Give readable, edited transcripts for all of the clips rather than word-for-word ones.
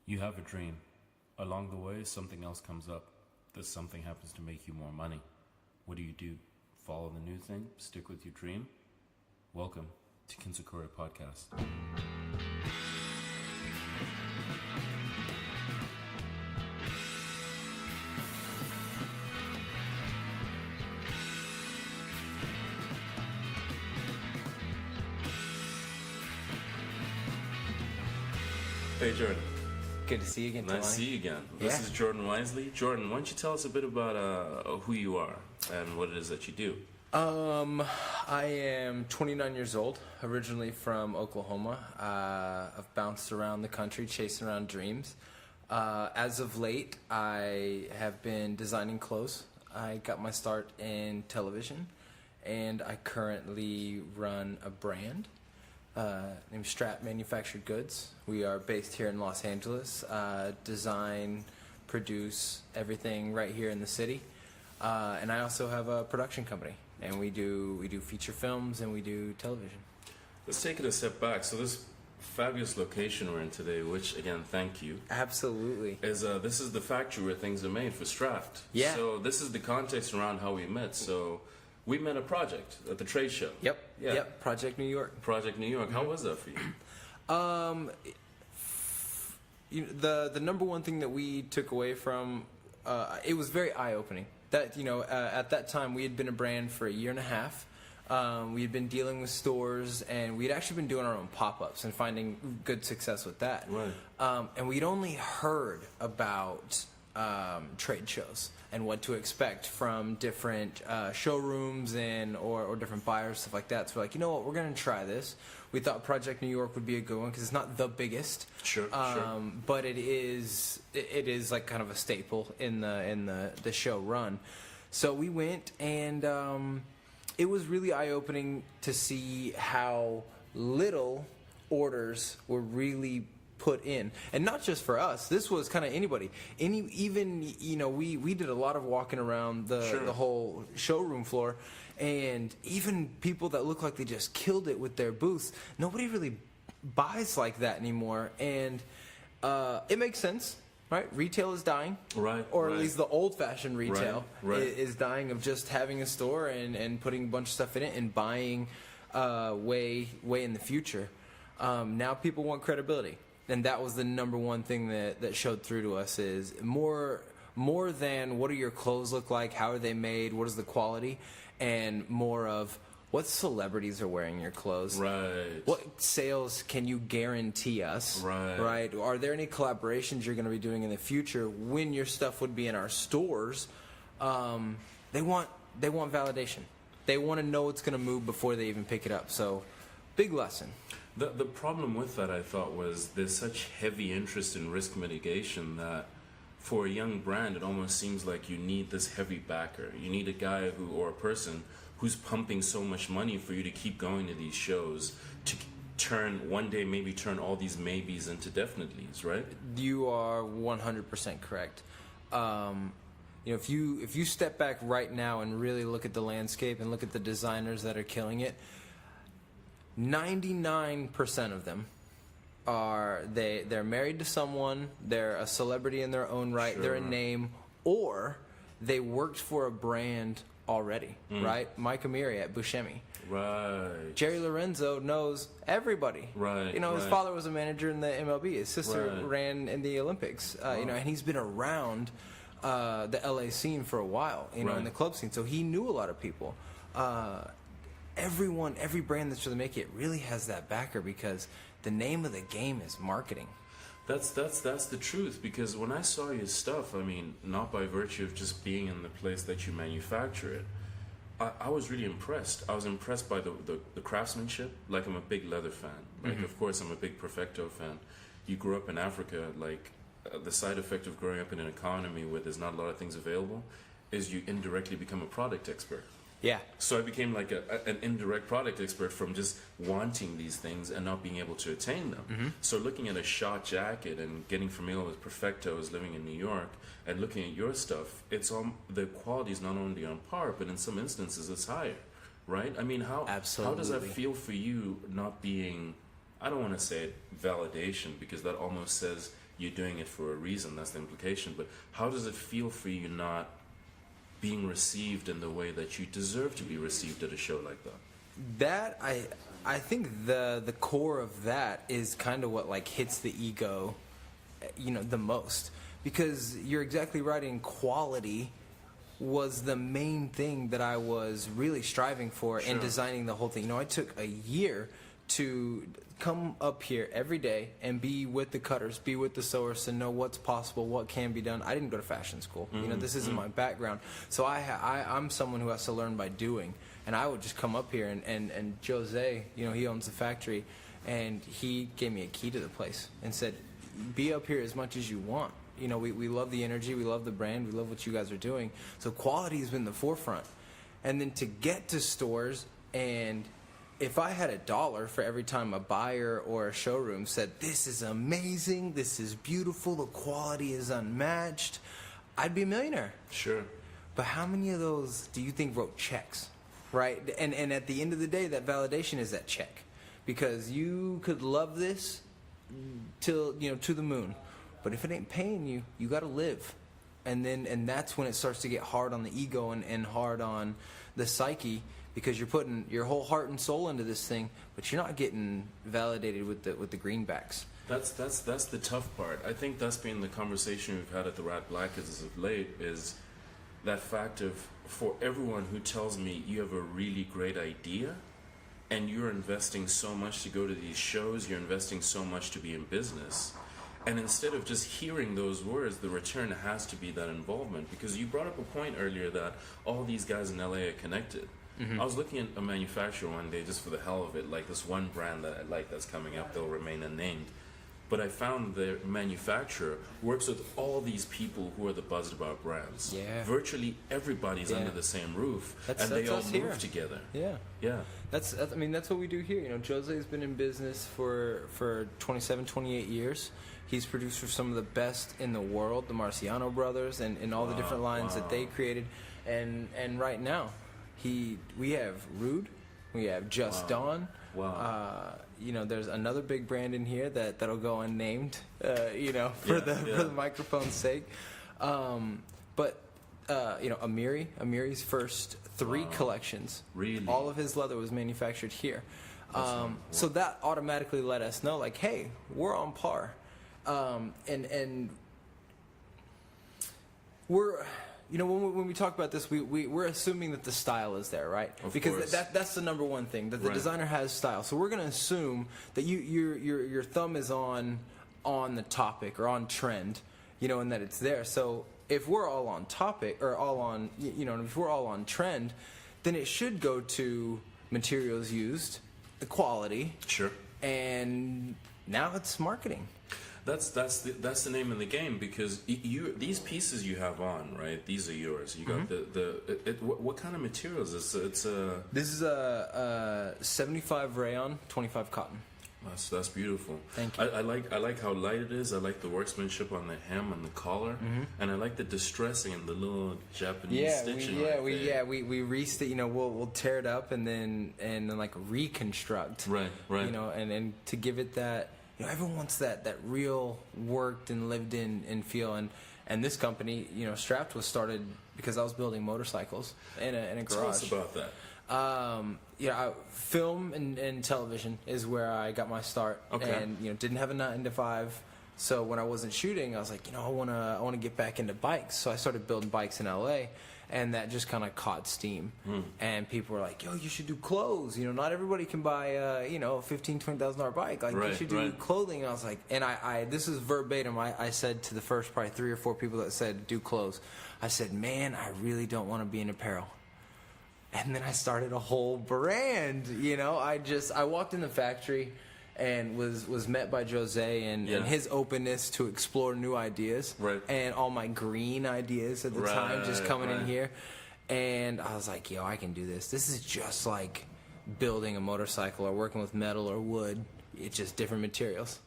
You have a dream. Along the way, something else comes up. This something happens to make you more money. What do? Follow the new thing? Stick with your dream? Welcome to Kintsukuroi podcast. Hey Jordan. Good to see you again, Nice to see you again. This is Jordan Wiseley. Jordan, why don't you tell us a bit about who you are and what it is that you do? I am 29 years old, originally from Oklahoma. I've bounced around the country, chasing around dreams. As of late, I have been designing clothes. I got my start in television, and I currently run a brand named Strapped Manufactured Goods. We are based here in Los Angeles. Design, produce everything right here in the city. And I also have a production company, and we do feature films and we do television. Let's take it a step back. So this fabulous location we're in today, which again, thank you. Absolutely. This is the factory where things are made for Strapped. Yeah. So this is the context around how we met. So we met a project at the trade show. Yep. Yeah. Yep. Project New York. Project New York. How was that for you? The number one thing that we took away from it was very eye-opening. That at that time we had been a brand for a year and a half. We had been dealing with stores, and we'd actually been doing our own pop-ups and finding good success with that. Right. And we'd only heard about trade shows and what to expect from different showrooms or different buyers, stuff like that. So we're like, you know what, we're going to try this. We thought Project New York would be a good one because it's not the biggest, sure. But it is like kind of a staple in the show run. So we went, and it was really eye-opening to see how little orders were really put in, and not just for us. This was kind of anybody. We did a lot of walking around the whole showroom floor, and even people that look like they just killed it with their booths. Nobody really buys like that anymore, and it makes sense. Right, retail is dying, right? Or at least the old-fashioned retail right. is dying of just having a store and putting a bunch of stuff in it and buying way in the future. Now people want credibility, and that was the number one thing that showed through to us is more than what do your clothes look like, how are they made, what is the quality, and more of what celebrities are wearing your clothes? Right. What sales can you guarantee us? Right. Right. Are there any collaborations you're going to be doing in the future when your stuff would be in our stores? They want validation. They want to know it's going to move before they even pick it up. So, big lesson. The problem with that, I thought, was there's such heavy interest in risk mitigation that for a young brand, it almost seems like you need this heavy backer. You need a guy or a person who's pumping so much money for you to keep going to these shows, to one day maybe turn all these maybes into definitelys, right? You are 100% correct. If you step back right now and really look at the landscape and look at the designers that are killing it, 99% of them they're married to someone, they're a celebrity in their own right, they're a name, or they worked for a brand already, right? Mike Amiri at Buscemi. Right. Jerry Lorenzo knows everybody. Right. His father was a manager in the MLB. His sister ran in the Olympics. And he's been around the LA scene for a while, in the club scene. So he knew a lot of people. Every brand that's really making it really has that backer because the name of the game is marketing. That's the truth, because when I saw your stuff, I mean, not by virtue of just being in the place that you manufacture it, I was really impressed. I was impressed by the craftsmanship. Like, I'm a big leather fan. Like, of course, I'm a big Perfecto fan. You grew up in Africa, like, the side effect of growing up in an economy where there's not a lot of things available is you indirectly become a product expert. Yeah. So I became like an indirect product expert from just wanting these things and not being able to attain them. So looking at a shot jacket and getting familiar with Perfectos, living in New York, and looking at your stuff, the quality is not only on par, but in some instances it's higher, right? I mean, how does that feel for you, not being, I don't want to say validation, because that almost says you're doing it for a reason. That's the implication. But how does it feel for you not being received in the way that you deserve to be received at a show like that? That I think the core of that is kind of what like hits the ego, the most, because you're exactly right. In quality was the main thing that I was really striving for in designing the whole thing. I took a year to come up here every day and be with the cutters, be with the sewers, to know what's possible, what can be done. I didn't go to fashion school. This isn't my background. So I'm someone who has to learn by doing. And I would just come up here, and Jose, he owns the factory, and he gave me a key to the place and said, be up here as much as you want. We love the energy, we love the brand, we love what you guys are doing. So quality has been the forefront. And then to get to stores, and if I had $1 for every time a buyer or a showroom said, this is amazing, this is beautiful, the quality is unmatched, I'd be a millionaire. Sure. But how many of those do you think wrote checks, right? And at the end of the day, that validation is that check. Because you could love this till, to the moon. But if it ain't paying you, you got to live. And that's when it starts to get hard on the ego and hard on the psyche, because you're putting your whole heart and soul into this thing, but you're not getting validated with the greenbacks. That's the tough part. I think that's been the conversation we've had at the Rat Black as of late, is that fact of, for everyone who tells me you have a really great idea and you're investing so much to go to these shows, you're investing so much to be in business, and instead of just hearing those words, the return has to be that involvement. Because you brought up a point earlier that all these guys in LA are connected. I was looking at a manufacturer one day just for the hell of it, like this one brand that I like that's coming up, they'll remain unnamed. But I found the manufacturer works with all these people who are the buzzed about brands. Yeah. Virtually everybody's under the same roof, and they all move together. Yeah. Yeah. That's what we do here. Jose's been in business for 27, 28 years. He's produced for some of the best in the world, the Marciano brothers, and all the different lines that they created. And right now, we have Rude, we have Just Dawn. Wow. There's another big brand in here that'll go unnamed, for the microphone's sake. But Amiri's first 3 collections, really, all of his leather was manufactured here. So that automatically let us know, like, hey, we're on par. And we're, when we talk about this, we're assuming that the style is there, right? Because that's the number one thing, that the designer has style. So we're going to assume that your thumb is on the topic or on trend, and that it's there. So if we're all on topic or all on, if we're all on trend, then it should go to materials used, the quality. Sure. And now it's marketing. That's the name of the game, because these pieces you have on, right? These are yours. You got what kind of materials is this? This is a 75 rayon, 25 cotton. That's beautiful. Thank you. I like how light it is. I like the workmanship on the hem and the collar, and I like the distressing and the little Japanese stitching. We restitch. We'll tear it up and then like reconstruct. Right. And to give it that. Everyone wants that real worked and lived in feel, and this company, Strapped, was started because I was building motorcycles in a garage. Tell us about that. Film and television is where I got my start. Okay. And didn't have a 9 to 5, so when I wasn't shooting, I was like, I want to get back into bikes. So I started building bikes in LA. And that just kind of caught steam. And people were like, yo, you should do clothes. Not everybody can buy a $15,000, $20,000 bike. Like, you should do clothing. And I was like, and I this is verbatim. I said to the first probably 3 or 4 people that said do clothes, I said, man, I really don't want to be in apparel. And then I started a whole brand. I walked in the factory and was met by Jose and his openness to explore new ideas, and all my green ideas at the time just coming in here, and I was like, yo, I can do this. This is just like building a motorcycle or working with metal or wood. It's just different materials.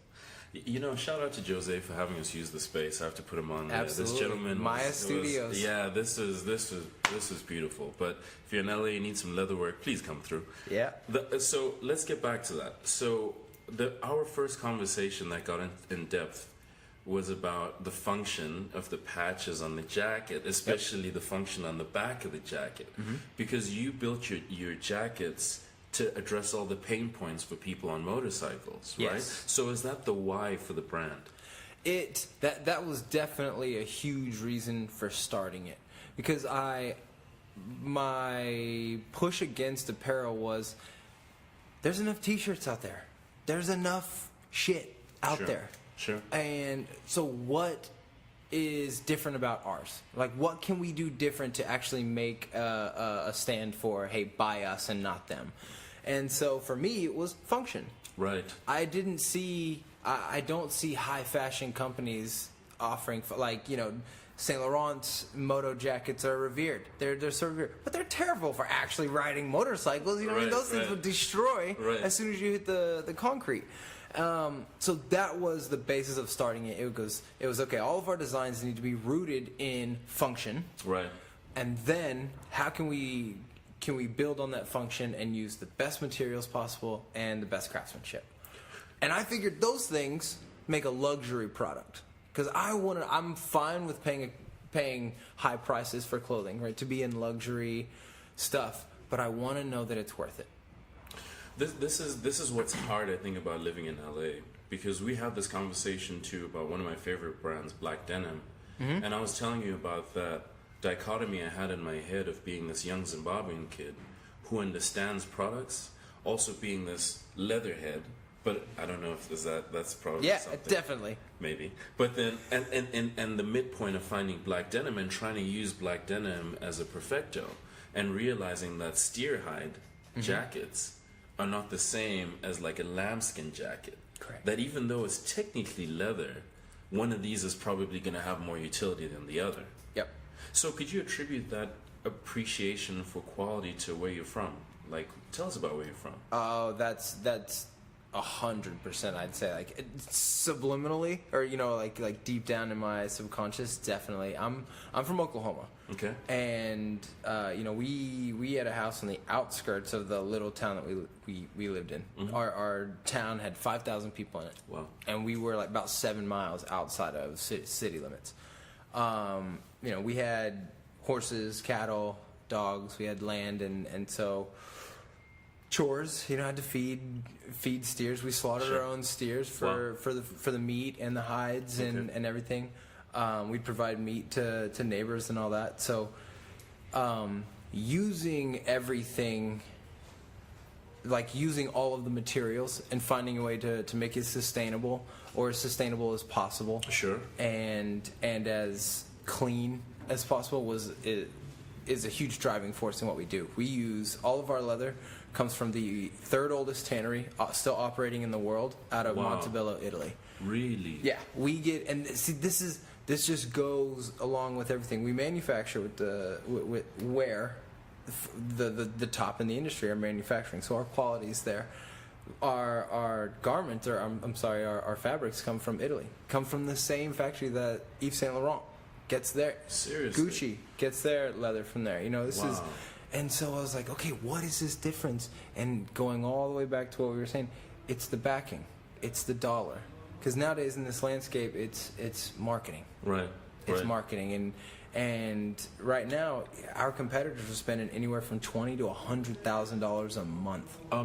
Shout out to Jose for having us use the space. I have to put him on there. Absolutely. This gentleman, Maya Studios. This is beautiful. But if you're in LA, you need some leather work, please come through. Yeah. So let's get back to that. So our first conversation that got in depth was about the function of the patches on the jacket, especially the function on the back of the jacket, because you built your jackets to address all the pain points for people on motorcycles, right? Yes. So is that the why for the brand? That was definitely a huge reason for starting it, because my push against apparel was there's enough t-shirts out there. There's enough shit out there. Sure. And so what is different about ours? Like, what can we do different to actually make a stand for, hey, buy us and not them? And so for me, it was function. Right. I don't see high fashion companies offering, like, you know, Saint Laurent's moto jackets are revered. They're so revered, but they're terrible for actually riding motorcycles. You know what I mean? Those things would destroy as soon as you hit the concrete. So that was the basis of starting it. It was okay. All of our designs need to be rooted in function. Right. And then how can we build on that function and use the best materials possible and the best craftsmanship? And I figured those things make a luxury product, because I'm fine with paying high prices for clothing, right? To be in luxury stuff, but I want to know that it's worth it. This is what's hard, I think, about living in LA, because we had this conversation too about one of my favorite brands, Black Denim, and I was telling you about that dichotomy I had in my head of being this young Zimbabwean kid who understands products, also being this leatherhead. But I don't know if that's probably something. Yeah, definitely. Maybe. But then, and the midpoint of finding Black Denim and trying to use Black Denim as a perfecto, and realizing that steer hide jackets are not the same as like a lambskin jacket. Correct. That even though it's technically leather, one of these is probably going to have more utility than the other. Yep. So could you attribute that appreciation for quality to where you're from? Like, tell us about where you're from. Oh, that's 100%. I'd say, like, subliminally, or, you know, like deep down in my subconscious, definitely. I'm from Oklahoma. Okay. And you know, we had a house on the outskirts of the little town that we lived in. Our town had 5,000 people in it. Wow. And we were like about 7 miles outside of city limits. You know, we had horses, cattle, dogs. We had land, and so chores. You know, had to feed steers. We slaughtered our own steers for the meat and the hides and everything. We'd provide meat to neighbors and all that. So using everything, like using all of the materials and finding a way to make it sustainable, or as sustainable as possible. Sure. And as clean as possible is a huge driving force in what we do. We use all of our leather comes from the third oldest tannery still operating in the world out of Montebello, Italy. Really? Yeah. We get, and see, this just goes along with everything we manufacture with where the top in the industry are manufacturing. So our quality's there. Our garments, or our fabrics come from Italy. Come from the same factory that Yves Saint Laurent gets their. Seriously? Gucci gets their leather from there. You know, this is. And so I was like, okay, what is this difference? And going all the way back to what we were saying, it's the backing, it's the dollar. Because nowadays in this landscape, it's marketing. Right. It's marketing, and right now our competitors are spending anywhere from $20,000 to $100,000 a month. A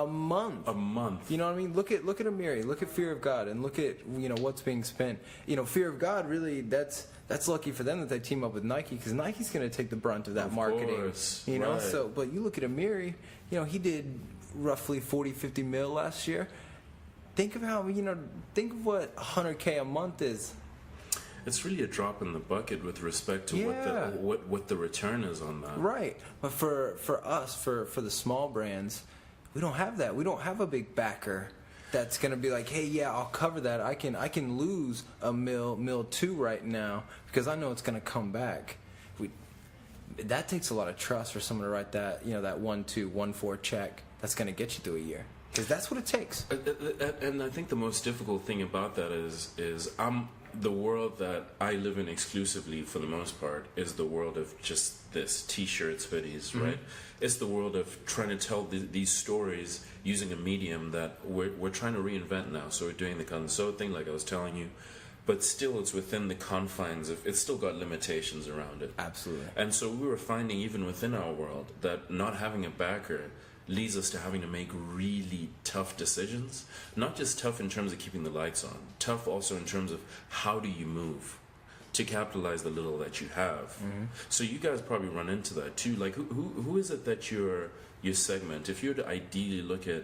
month. A month. You know what I mean? Look at Amiri, look at Fear of God, and look at, you know, what's being spent. You know, Fear of God, really, that's lucky for them that they team up with Nike, because Nike's going to take the brunt of that marketing. Course. You know, so, but you look at Amiri, you know, he did roughly 40-50 mil last year. Think of how, you know, think of what $100K a month is. It's really a drop in the bucket with respect to what the return is on that. Right. But for us, for the small brands, we don't have that. We don't have a big backer that's going to be like, hey, yeah, I'll cover that. I can lose a mil two right now because I know it's going to come back. That takes a lot of trust for someone to write that, you know, that 1-2-1-4 check that's going to get you through a year. Because that's what it takes. And I think the most difficult thing about that is the world that I live in exclusively, for the most part, is the world of just this T-shirts, hoodies, right? It's the world of trying to tell these stories using a medium that we're trying to reinvent now. So we're doing the Kanso thing, like I was telling you. but still it's within the confines of, it's still got limitations around it. Absolutely. And so we were finding even within our world that not having a backer leads us to having to make really tough decisions. Not just tough in terms of keeping the lights on, tough also in terms of how do you move to capitalize the little that you have. So you guys probably run into that too. Like who is it that your segment, if you were to ideally look at,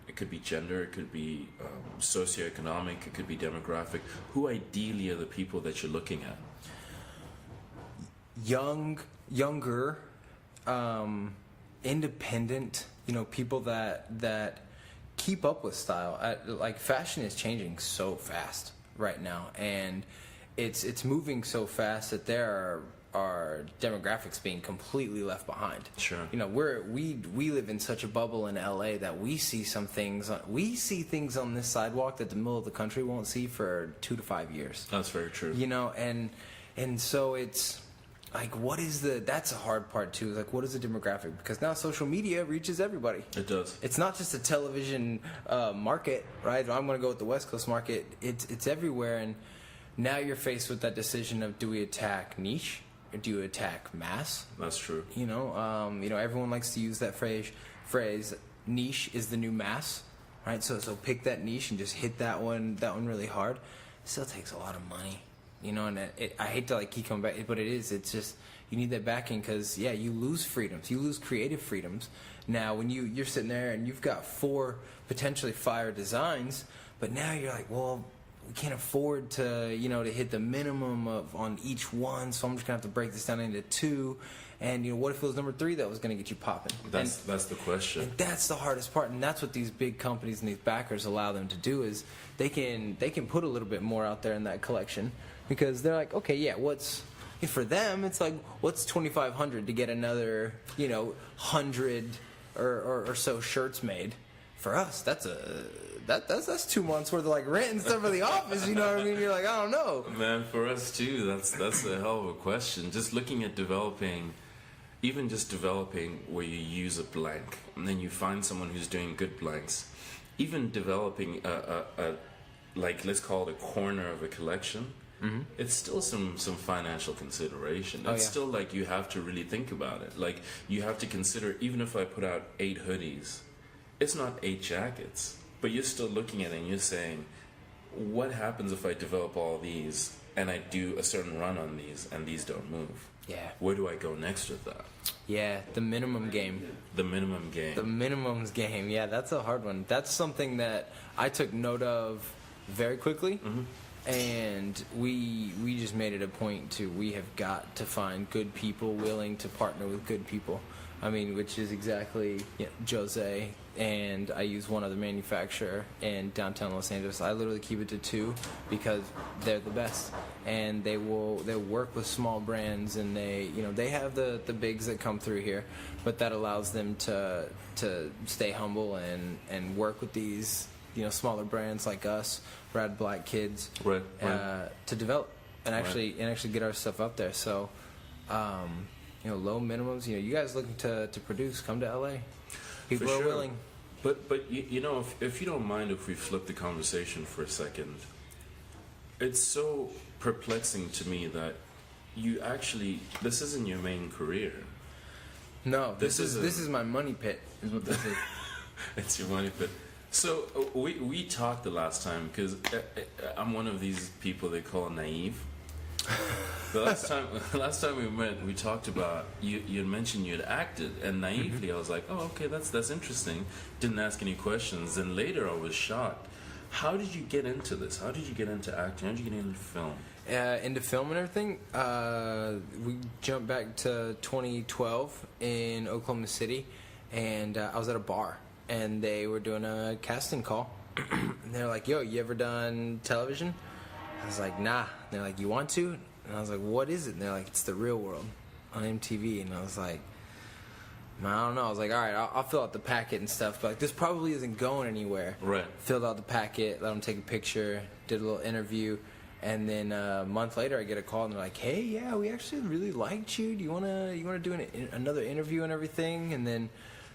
it could be gender, it could be socioeconomic, it could be demographic, who ideally are the people that you're looking at? Younger, independent, people that keep up with style. Like fashion is changing so fast right now, and it's moving so fast that there are demographics being completely left behind. Sure. We live in such a bubble in LA that we see things on this sidewalk that the middle of the country won't see for 2 to 5 years. That's very true. And so it's like, that's a hard part too. Like, what is the demographic? Because now social media reaches everybody. It does. It's not just a television market, right? I'm going to go with the West Coast market. It's everywhere, and now you're faced with that decision of, do we attack niche or do you attack mass? That's true. Everyone likes to use that phrase. Niche is the new mass, right? So pick that niche and just hit that one really hard. It still takes a lot of money. And I hate to keep coming back, but it's just, you need that backing, because you lose freedoms, you lose creative freedoms. Now when you're sitting there and you've got 4 potentially fire designs, but now you're like, well, we can't afford to to hit the minimum on each one, so I'm just gonna have to break this down into 2. And what if it was number 3 that was gonna get you popping? That's the question. And that's the hardest part, and that's what these big companies and these backers allow them to do, is they can put a little bit more out there in that collection, because they're like, okay, for them it's like, what's $2,500 to get another 100 or so shirts made? For us, that's 2 months worth of rent and stuff for the office. You know what I mean? You're like, I don't know, man. For us too, that's a hell of a question. Just looking at developing where you use a blank and then you find someone who's doing good blanks. Even developing a let's call it a corner of a collection. Mm-hmm. It's still some financial consideration. It's still like, you have to really think about it. Like, you have to consider, even if I put out 8 hoodies, it's not 8 jackets, but you're still looking at it and you're saying, what happens if I develop all these and I do a certain run on these and these don't move? Yeah. Where do I go next with that? Yeah, the minimum game. The minimum game. The minimums game. Yeah, that's a hard one. That's something that I took note of very quickly. Mm-hmm. And we just made it a point we have got to find good people willing to partner with good people. I mean, which is exactly Jose, and I use one other manufacturer in downtown Los Angeles. I literally keep it to 2 because they're the best, and they'll work with small brands, and they have the bigs that come through here, but that allows them to stay humble and work with these smaller brands like us, Rad Black Kids, right. To develop and actually get our stuff up there. So. Low minimums. You guys looking to produce, come to LA. People are willing. But if you don't mind, if we flip the conversation for a second, it's so perplexing to me that you actually, this isn't your main career. No, this is my money pit. Is what this is. It's your money pit. So we talked the last time, because I'm one of these people they call naive. The last time we met, we talked about you had mentioned you had acted, and naively mm-hmm. I was like, oh, okay, that's interesting. Didn't ask any questions. Then later I was shocked. How did you get into this? How did you get into acting? How did you get into film? Into film and everything, we jumped back to 2012 in Oklahoma City, and I was at a bar, and they were doing a casting call. And they're like, yo, you ever done television? I was like, nah. And they're like, you want to? And I was like, what is it? And they're like, it's the Real World on MTV. And I was like, I don't know. I was like, all right, I'll fill out the packet and stuff. But this probably isn't going anywhere. Right. Filled out the packet, let them take a picture, did a little interview. And then a month later, I get a call, and they're like, hey, yeah, we actually really liked you. Do you wanna do another interview and everything? And then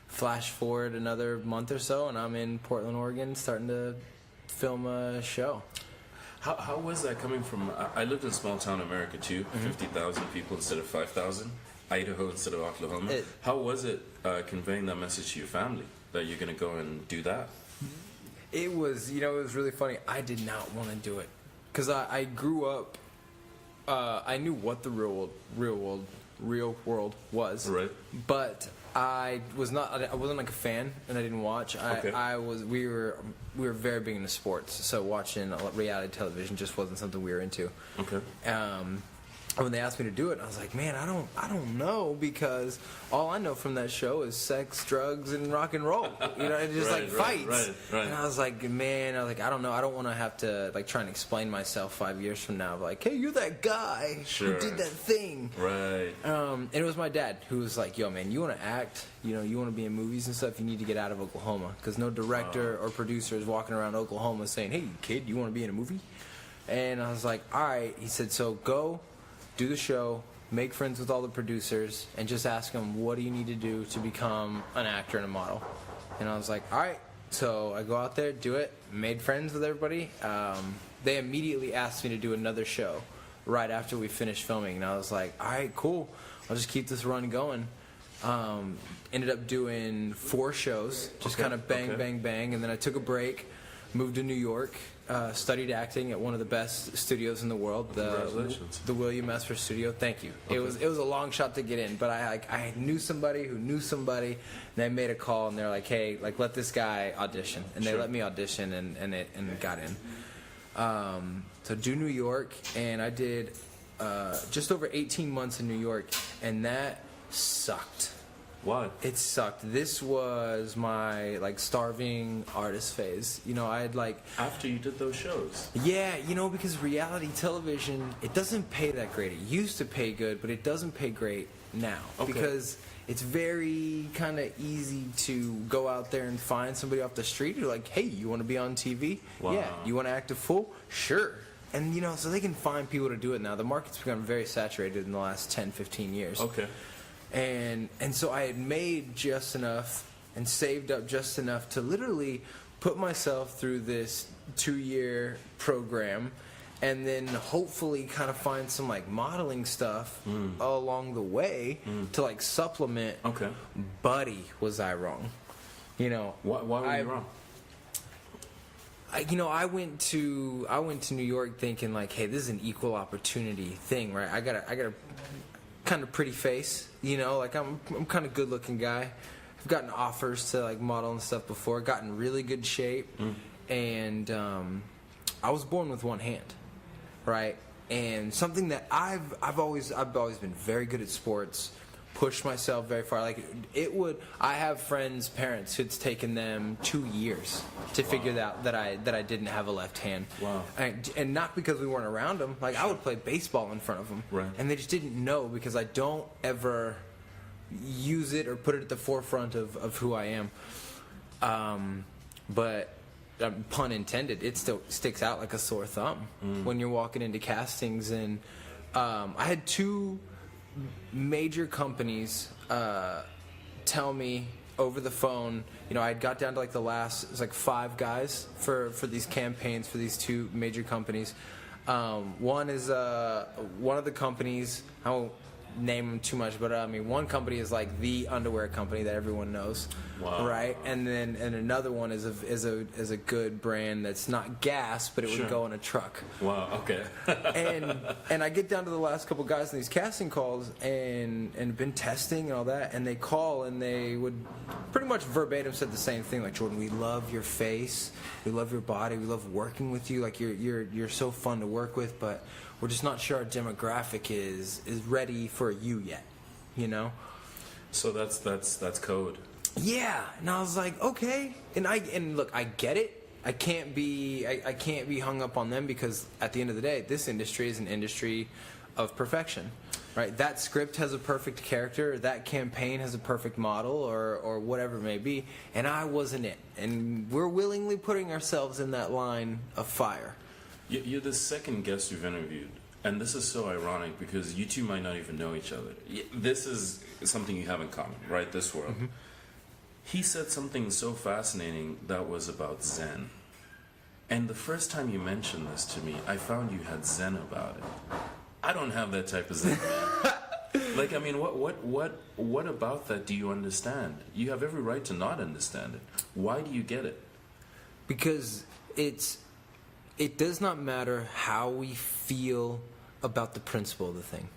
flash forward another month or so, and I'm in Portland, Oregon, starting to film a show. How was that coming from? I lived in small town America too, 50,000 people instead of 5,000, Idaho instead of Oklahoma. How was it conveying that message to your family that you're going to go and do that? It was, it was really funny. I did not want to do it because I grew up. I knew what the real world was, right? But I wasn't like a fan, and I didn't watch. Okay. We were very big into sports, so watching reality television just wasn't something we were into. Okay. When they asked me to do it, I was like, man, I don't know, because all I know from that show is sex, drugs, and rock and roll. And just fights. Right. And I was like, man, I don't know. I don't want to have to try and explain myself 5 years from now. Like, hey, you're that guy who did that thing. Right. And it was my dad who was like, yo, man, you want to act? You want to be in movies and stuff? You need to get out of Oklahoma, because no director or producer is walking around Oklahoma saying, hey, kid, you want to be in a movie? And I was like, all right. He said, so go. Do the show, make friends with all the producers, and just ask them, what do you need to do to become an actor and a model? And I was like, all right. So I go out there, do it, made friends with everybody. They immediately asked me to do another show right after we finished filming. And I was like, all right, cool. I'll just keep this run going. Ended up doing 4 shows, just kind of bang, bang. And then I took a break, moved to New York. Studied acting at one of the best studios in the world, the William Esper Studio. Thank you. Okay. It was a long shot to get in, but I knew somebody who knew somebody, and they made a call, and they're like, hey, let this guy audition, and they let me audition, and got in. So do New York, and I did just over 18 months in New York, and that sucked. Why? It sucked. This was my starving artist phase. I had after you did those shows. Yeah, because reality television, it doesn't pay that great. It used to pay good, but it doesn't pay great now, because it's very kind of easy to go out there and find somebody off the street who's like, hey, you want to be on TV? Wow. Yeah. You want to act a fool? Sure. And so they can find people to do it now. The market's become very saturated in the last 10, 15 years. Okay. And so I had made just enough and saved up just enough to literally put myself through this 2-year program, and then hopefully kind of find some modeling stuff along the way to supplement. Okay. Buddy, was I wrong? Why were you wrong? I went to New York thinking hey, this is an equal opportunity thing, right? I got a kind of pretty face, I'm kind of good looking guy. I've gotten offers to model and stuff before, gotten in really good shape, and I was born with one hand, right? And something that I've always been very good at sports, pushed myself very far. I have friends' parents who'd taken them 2 years to figure out that I didn't have a left hand. Wow. And not because we weren't around them. I would play baseball in front of them. Right. And they just didn't know, because I don't ever use it or put it at the forefront of who I am. But pun intended, it still sticks out like a sore thumb when you're walking into castings. And I had 2 major companies tell me over the phone, I got down to the last, it was 5 guys for these campaigns for these 2 major companies. One is one of the companies, I won't name them too much, but one company is the underwear company that everyone knows. Wow. Right? And another one is a good brand that's not gas, but it would go in a truck. Wow. Okay. and I get down to the last couple guys in these casting calls, and been testing and all that, and they call, and they would pretty much verbatim said the same thing, Jordan, we love your face, we love your body, we love working with you, you're so fun to work with, but we're just not sure our demographic is ready for you yet, So that's code. Yeah, and I was like, okay, and look, I get it. I can't be hung up on them, because at the end of the day, this industry is an industry of perfection, right? That script has a perfect character, that campaign has a perfect model, or whatever it may be, and I wasn't it. And we're willingly putting ourselves in that line of fire. You're the second guest we've interviewed, and this is so ironic, because you two might not even know each other. This is something you have in common, right? This world. He said something so fascinating that was about Zen. And the first time you mentioned this to me, I found you had zen about it. I don't have that type of zen, man. Like, I mean, what about that do you understand? You have every right to not understand it. Why do you get it? Because it does not matter how we feel about the principle of the thing.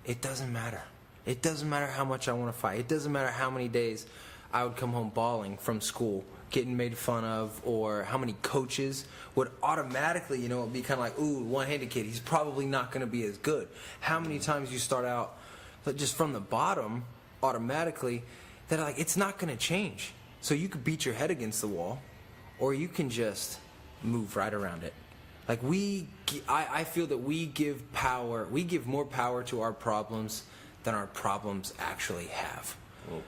It doesn't matter. It doesn't matter how much I want to fight. It doesn't matter how many days I would come home bawling from school, getting made fun of, or how many coaches would automatically, be kind of like, ooh, one-handed kid, he's probably not going to be as good. How many times you start out just from the bottom automatically that like it's not going to change. So you could beat your head against the wall, or you can just move right around it. Like I feel that we give more power to our problems than our problems actually have. Whoa.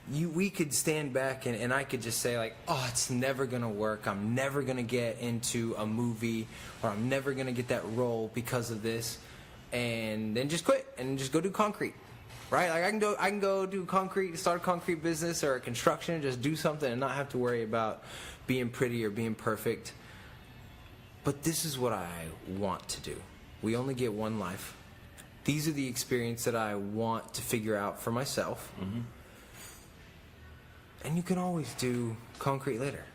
We could stand back and I could just say like, oh, it's never going to work. I'm never going to get into a movie, or I'm never going to get that role because of this. And then just quit and just go do concrete, right? Like I can go do concrete, start a concrete business or a construction, just do something and not have to worry about being pretty or being perfect. But this is what I want to do. We only get one life. These are the experiences that I want to figure out for myself. Mm-hmm. And you can always do concrete later.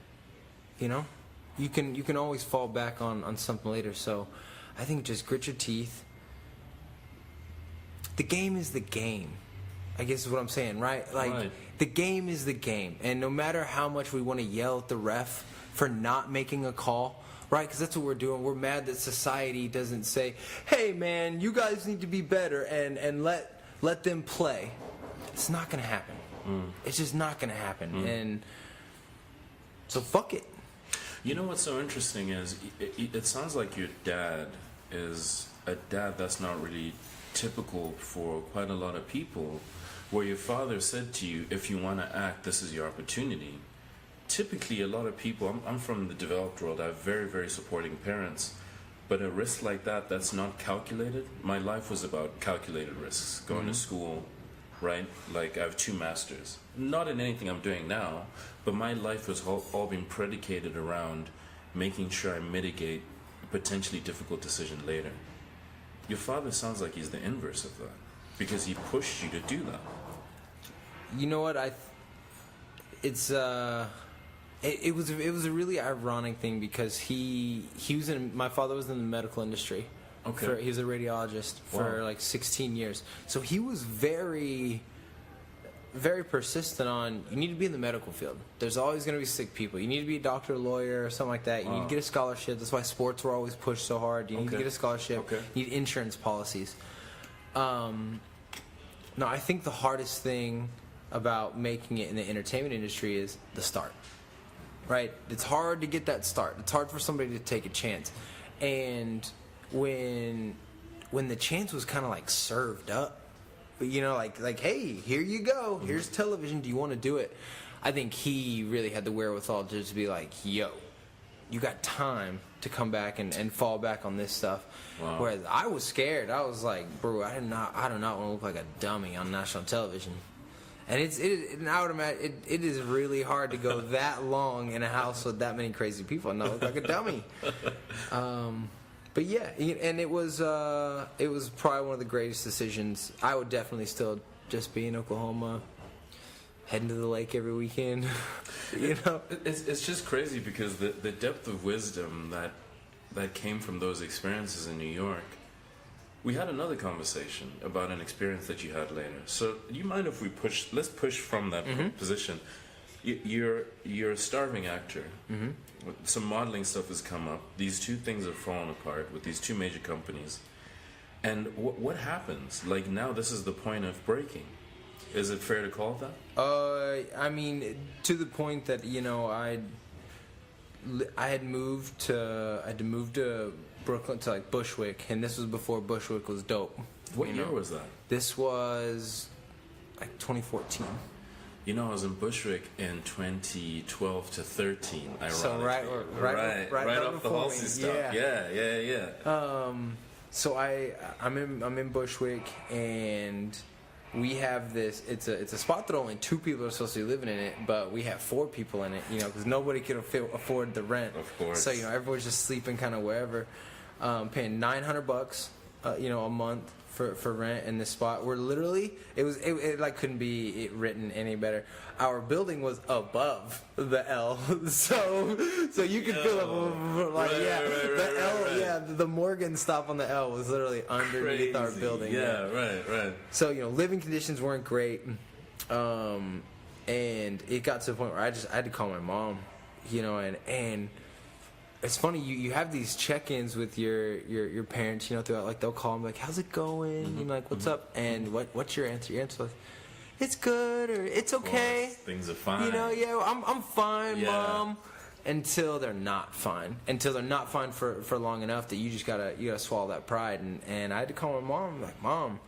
You can always fall back on something later. So I think just grit your teeth. The game is the game, I guess is what I'm saying, right? Like, right. The game is the game. And no matter how much we want to yell at the ref for not making a call, right? Because that's what we're doing. We're mad that society doesn't say, hey, man, you guys need to be better and let them play. It's not going to happen. It's just not going to happen. And so fuck it. You know what's so interesting is it sounds like your dad is a dad that's not really typical for quite a lot of people, where your father said to you, if you want to act, this is your opportunity. Typically, a lot of people, I'm from the developed world, I have very, very supporting parents, but a risk like that's not calculated. My life was about calculated risks, going to school, right? Like, I have 2 masters. Not in anything I'm doing now, but my life has all been predicated around making sure I mitigate a potentially difficult decision later. Your father sounds like he's the inverse of that, because he pushed you to do that. You know what? It was a really ironic thing, because my father was in the medical industry. Okay. He was a radiologist for like 16 years. So he was very, very persistent on, you need to be in the medical field. There's always going to be sick people. You need to be a doctor, a lawyer, or something like that. You need to get a scholarship. That's why sports were always pushed so hard. You need to get a scholarship. Okay. You need insurance policies. No, I think the hardest thing about making it in the entertainment industry is the start. Right? It's hard to get that start. It's hard for somebody to take a chance. And when the chance was kind of like served up, like, hey, here you go. Here's television. Do you want to do it? I think he really had the wherewithal to just be like, yo, you got time to come back and fall back on this stuff. Wow. Whereas I was scared. I was like, bro, I do not want to look like a dummy on national television. And I would imagine it is really hard to go that long in a house with that many crazy people and not look like a dummy. But yeah, and it was probably one of the greatest decisions. I would definitely still just be in Oklahoma, heading to the lake every weekend. It's just crazy, because the depth of wisdom that came from those experiences in New York. We had another conversation about an experience that you had later. So, do you mind if let's push from that position? You're a starving actor. Mm-hmm. Some modeling stuff has come up. These 2 things have fallen apart with these 2 major companies. And what happens? Like, now this is the point of breaking. Is it fair to call it that? I mean, to the point that, I had moved to Brooklyn, to like Bushwick, and this was before Bushwick was dope. What year was that? This was like 2014. I was in Bushwick in 2012 to 13. Ironically. So right off the Halsey stuff. Yeah. So I'm in Bushwick, and we have this. It's a spot that only 2 people are supposed to be living in it, but we have 4 people in it. You know, because nobody can afford the rent. Of course. So everyone's just sleeping kind of wherever, paying $900, a month for rent in this spot. We're literally it like couldn't be written any better. Our building was above the L, so you could feel it like the L, right. the Morgan stop on the L was literally underneath our building. Yeah, right. So living conditions weren't great, and it got to the point where I had to call my mom, and it's funny you have these check-ins with your parents, throughout, like they'll call them like, how's it going? Mm-hmm. Like, what's up? And what's your answer? Your answer like, it's good, or it's okay. Well, things are fine. I'm fine, Yeah. Mom. Until they're not fine. Until they're not fine for long enough that you just gotta swallow that pride. And I had to call my mom. I'm like, Mom,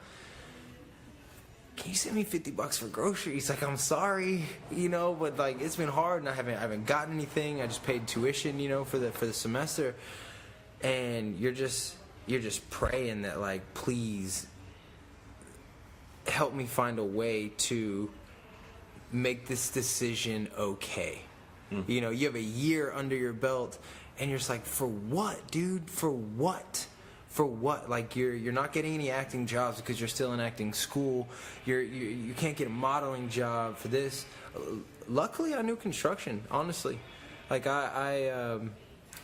can you send me $50 for groceries? Like, I'm sorry, but like it's been hard, and I haven't gotten anything. I just paid tuition, for the semester, and you're just praying that, like, please help me find a way to make this decision okay. You have a year under your belt, and you're just like, for what, dude? For what? For what? Like, you're not getting any acting jobs because you're still in acting school. You can't get a modeling job for this. Luckily, I knew construction. Honestly, like I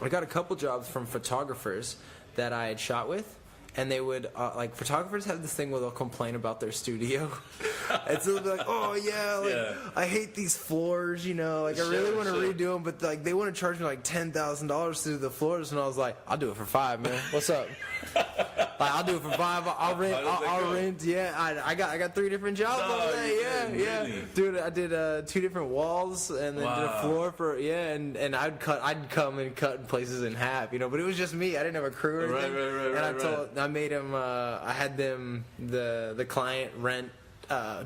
got a couple jobs from photographers that I had shot with. And they would, photographers have this thing where they'll complain about their studio. And so they'll be like, oh, yeah, I hate these floors, I really want to redo them. But, like, they want to charge me, like, $10,000 to do the floors. And I was like, I'll do it for $5, man. What's up? I'll do it for $5. I'll rent. Yeah, I got 3 different jobs over there. Yeah. Really? Dude, I did 2 different walls and then did a floor for, and I'd come and cut places in half, But it was just me. I didn't have a crew or anything. I made them. I had them. The client rent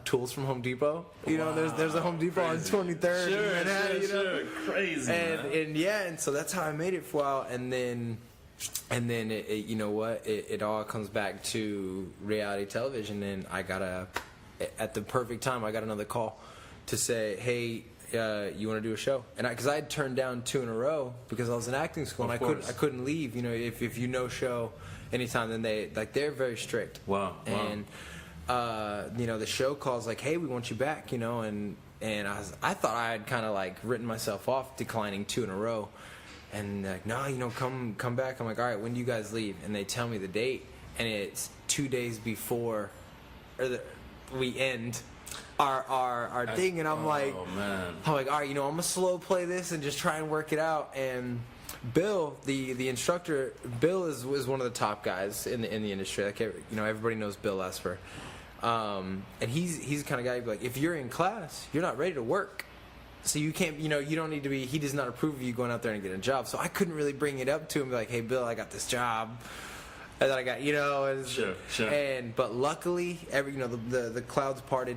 tools from Home Depot. There's a Home Depot on 23rd in Manhattan. Sure. Crazy. And so that's how I made it for a while. And then it you know what? It all comes back to reality television. And at the perfect time, I got another call to say, hey, you want to do a show? And because I had turned down 2 in a row because I was in acting school, and I couldn't leave. If show anytime, then they're very strict. Wow. And the show calls like, hey, we want you back, and I thought I had kind of like written myself off declining 2 in a row, and like, no, come back. I'm like, all right, when do you guys leave? And they tell me the date, and it's 2 days before we end our thing, and I'm like, oh man, all right, I'm gonna slow play this and just try and work it out. And Bill, the instructor, Bill is one of the top guys in the industry. Like, everybody knows Bill Esper, and he's the kind of guy who'd be like, if you're in class, you're not ready to work, so you can't, you don't need to be. He does not approve of you going out there and getting a job. So I couldn't really bring it up to him, like, hey, Bill, I got this job that I got, and, sure. But luckily, the clouds parted,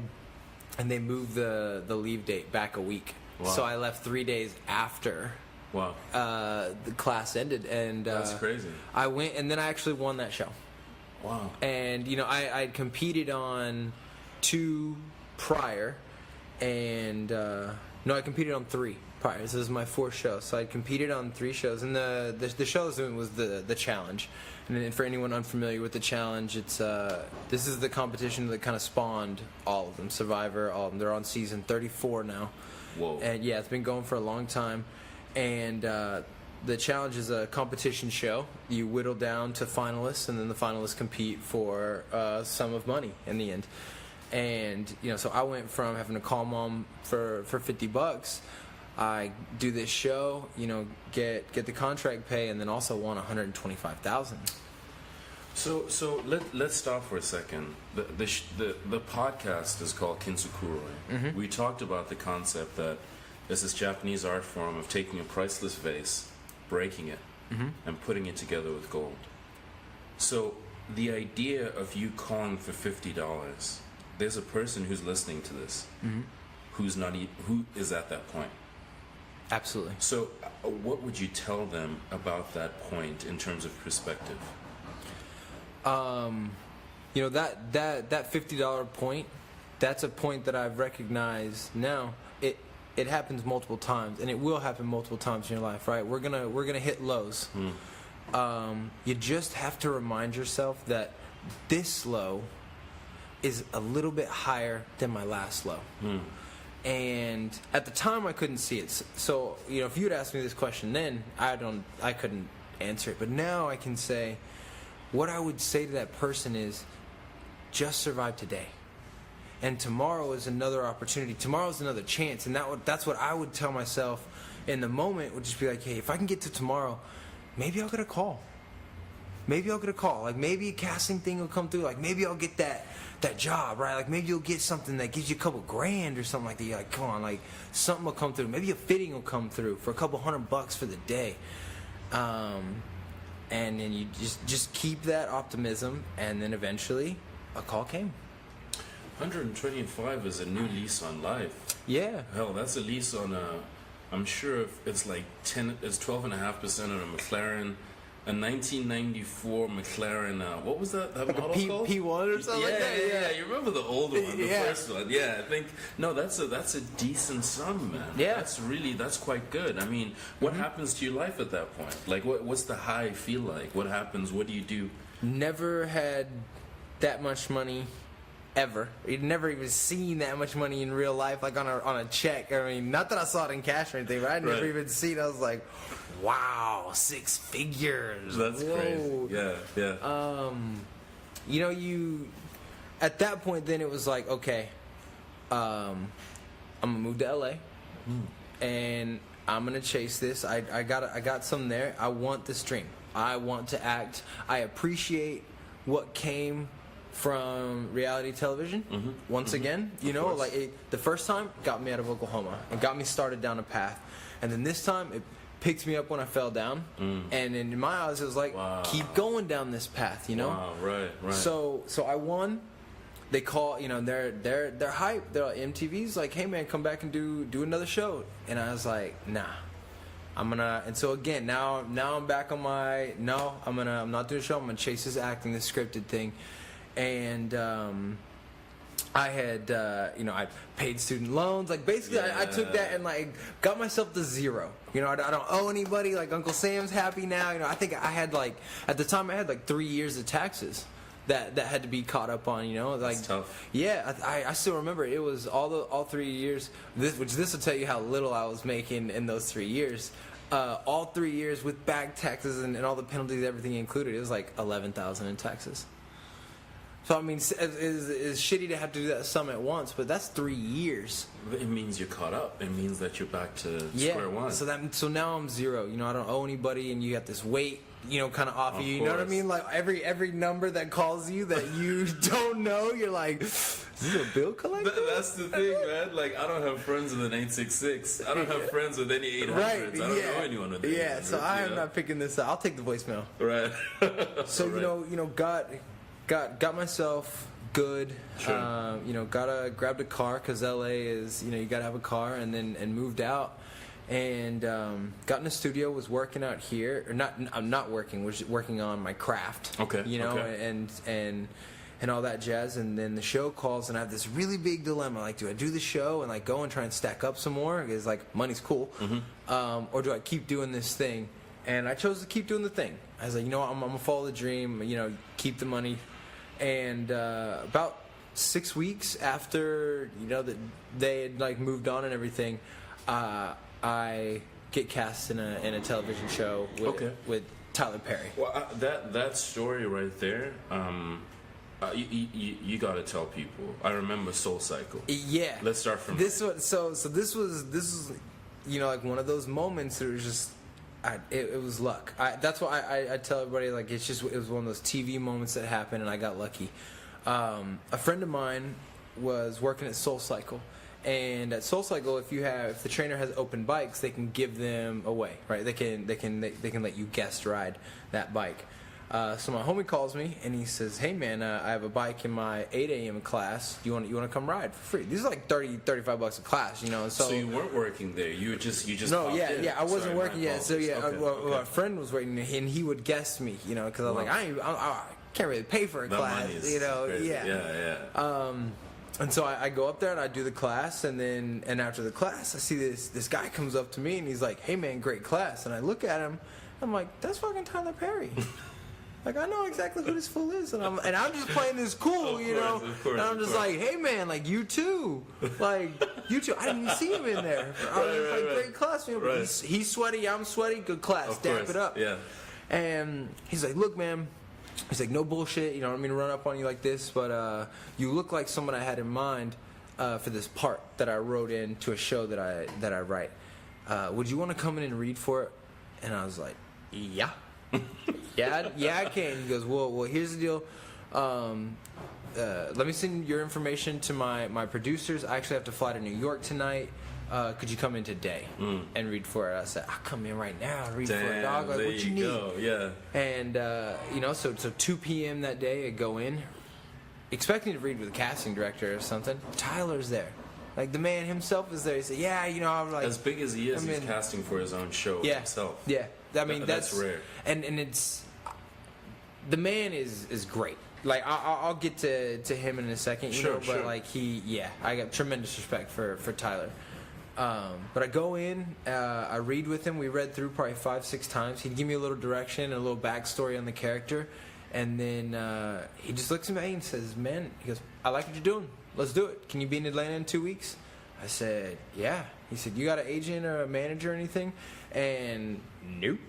and they moved the leave date back a week. Wow. So I left 3 days after. Wow. The class ended, and that's crazy. I went, and then I actually won that show. Wow. And I competed on 2 prior, and I competed on 3 prior. This is my 4th show, so I competed on 3 shows, and the show I was doing was the challenge. And then for anyone unfamiliar with the challenge, it's this is the competition that kind of spawned all of them. Survivor, all of them. They're on season 34 now. Whoa. And it's been going for a long time. And the challenge is a competition show. You whittle down to finalists, and then the finalists compete for a sum of money in the end. And so I went from having to call Mom for $50. I do this show, get the contract pay, and then also won $125,000. So let's stop for a second. The podcast is called Kintsukuroi. Mm-hmm. We talked about the concept that there's this Japanese art form of taking a priceless vase, breaking it, mm-hmm. and putting it together with gold. So the idea of you calling for $50, there's a person who's listening to this, mm-hmm. who is at that point. Absolutely. So what would you tell them about that point in terms of perspective? That $50 point that's a point that I've recognized now. It happens multiple times, and it will happen multiple times in your life, right? We're gonna hit lows. You just have to remind yourself that this low is a little bit higher than my last low. And at the time, I couldn't see it. So, you know, if you'd asked me this question then, I couldn't answer it. But now I can say, what I would say to that person is, just survive today. And tomorrow is another opportunity. Tomorrow is another chance. And that's what I would tell myself in the moment, would just be like, hey, if I can get to tomorrow, maybe I'll get a call. Like, maybe a casting thing will come through. Like, maybe I'll get that job, right? Like, maybe you'll get something that gives you a couple grand or something like that. You're like, come on, like, something will come through. Maybe a fitting will come through for a couple $100 for the day. And then you just keep that optimism, and then eventually a call came. 125 is a new lease on life. Yeah. Hell, that's a lease on I'm sure it's like 12.5% on a McLaren. A 1994 McLaren, what was that Like model a called? P1 or something like that? Yeah, you remember the older one, the Yeah. first one. Yeah, I think, no, that's a decent sum, man. Yeah. That's quite good. I mean, what happens to your life at that point? Like, what's the high feel like? What happens? What do you do? Never had that much money ever. You'd never even seen that much money in real life, like on a check. I mean, not that I saw it in cash or anything, but I'd never even seen it. I was like, wow, 6 figures. That's Whoa. crazy. Yeah. You know, at that point, then it was like, okay, I'm gonna move to LA, and I'm gonna chase this. I got something there. I want this dream. I want to act. I appreciate what came from reality television. Once again, you know, like the first time got me out of Oklahoma and got me started down a path, and then this time it picked me up when I fell down, and in my eyes it was like, keep going down this path, you know. Wow, right. So I won. They call, you know, they're hype. They're like, MTV's like, hey man, come back and do another show, and I was like, nah. And so again, now I'm back on my, I'm not doing a show. I'm gonna chase this acting, this scripted thing. And I had, I paid student loans. Like, basically, I took that and, like, got myself to zero. You know, I don't owe anybody. Like, Uncle Sam's happy now. You know, I think I had, like, at the time, I had, like, 3 years of taxes that had to be caught up on, you know. Like, that's tough. Yeah, I still remember it was all 3 years, this will tell you how little I was making in those 3 years. All 3 years with back taxes and all the penalties, everything included, it was, like, $11,000 in taxes. So, I mean, it's shitty to have to do that sum at once, but that's 3 years. It means you're caught up. It means that you're back to square one. So now I'm zero. You know, I don't owe anybody, and you got this weight, you know, kind of off of you. You know what I mean? Like, every number that calls you that you don't know, you're like, is this a bill collector? That's the thing, man. Like, I don't have friends with an 866. I don't have friends with any 800s. Right, I don't know anyone with 800s. Yeah, so I am not picking this up. I'll take the voicemail. Right. So, right. you know, got myself good. Sure. Grabbed a car because LA is, you know, you gotta have a car, and moved out, and got in the studio. Was working out here, or not? I'm not working. Was working on my craft. Okay. You know, okay. and all that jazz. And then the show calls, and I have this really big dilemma. Like, do I do the show and like go and try and stack up some more? Because like money's cool, or do I keep doing this thing? And I chose to keep doing the thing. I was like, you know what, I'm gonna follow the dream. You know, keep the money. And about 6 weeks after, you know, that they had like moved on and everything, I get cast in a television show with Tyler Perry. Well, that story right there, you got to tell people. I remember Soul Cycle. Yeah. Let's start from this. So this was, you know, like one of those moments that was just. It was luck. That's why I tell everybody, like, it was one of those TV moments that happened, and I got lucky. A friend of mine was working at Soul Cycle, and at Soul Cycle, if the trainer has open bikes, they can give them away, right? They can let you guest ride that bike. So my homie calls me and he says, "Hey man, I have a bike in my 8 a.m. class. You want to come ride for free?" These are like $35 a class, you know. So you weren't working there. You just no, popped in. I wasn't working yet. So yeah, okay. a friend was waiting, and he would guest me, you know, because I was like, I can't really pay for a that class, money is you know. crazy. Yeah. And so I go up there and I do the class, and after the class, I see this guy comes up to me and he's like, "Hey man, great class." And I look at him, I'm like, "That's fucking Tyler Perry." Like, I know exactly who this fool is, and I'm just playing this cool, you know. And I'm just like, "Hey man, like you too, like you too." I didn't even see him in there. I was like, "Great class, man." Right. He's sweaty, I'm sweaty, good class, dap it up. Yeah. And he's like, "Look, man." He's like, "No bullshit, you know, I don't mean to run up on you like this, but you look like someone I had in mind for this part that I wrote into a show that I write. Would you want to come in and read for it?" And I was like, "Yeah." yeah, I can. He goes, well, here's the deal. Let me send your information to my producers. I actually have to fly to New York tonight. Could you come in today and read for it? I said, "I'll come in right now and read for it, dog. Like, what you need?" Go. Yeah. And, you know, so 2 p.m. that day, I go in, expecting to read with a casting director or something. Tyler's there. Like, the man himself is there. He said, "Yeah, you know," I'm like... As big as he is, he's casting for his own show himself. Yeah. I mean, that's rare. And it's... The man is great. Like, I'll get to him in a second, you know, but, like, I got tremendous respect for Tyler. But I go in, I read with him. We read through probably 5-6 times. He'd give me a little direction, a little backstory on the character, and then he just looks at me and says, "Man," he goes, "I like what you're doing. Let's do it. Can you be in Atlanta in 2 weeks?" I said, "Yeah." He said, "You got an agent or a manager or anything?" And nope.